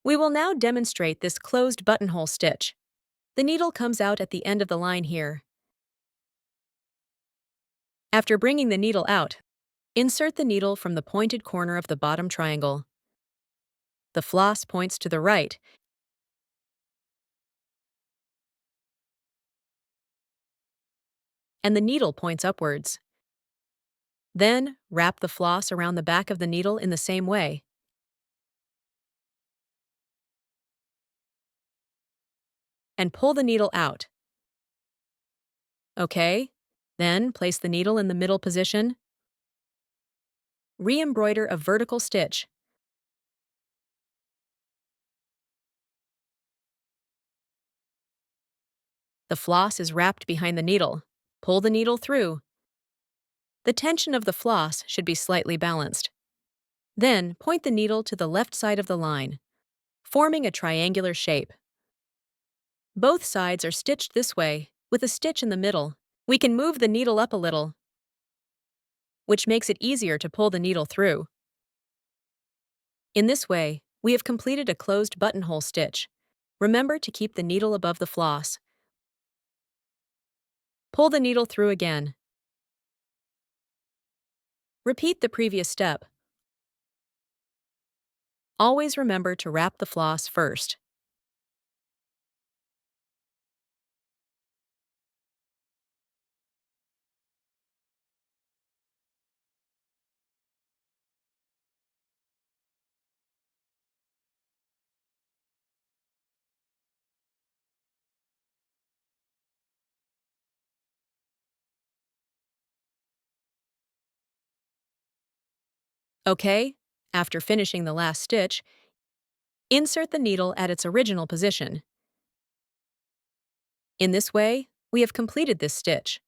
We will now demonstrate this closed buttonhole stitch. The needle comes out at the end of the line here. After bringing the needle out, insert the needle from the pointed corner of the bottom triangle. The floss points to the right, and the needle points upwards. Then, wrap the floss around the back of the needle in the same way. And pull the needle out. Okay? Then, place the needle in the middle position. Re-embroider a vertical stitch. The floss is wrapped behind the needle. Pull the needle through. The tension of the floss should be slightly balanced. Then, point the needle to the left side of the line, forming a triangular shape. Both sides are stitched this way, with a stitch in the middle. We can move the needle up a little, which makes it easier to pull the needle through. In this way, we have completed a closed buttonhole stitch. Remember to keep the needle above the floss. Pull the needle through again. Repeat the previous step. Always remember to wrap the floss first. Okay? After finishing the last stitch, insert the needle at its original position. In this way, we have completed this stitch.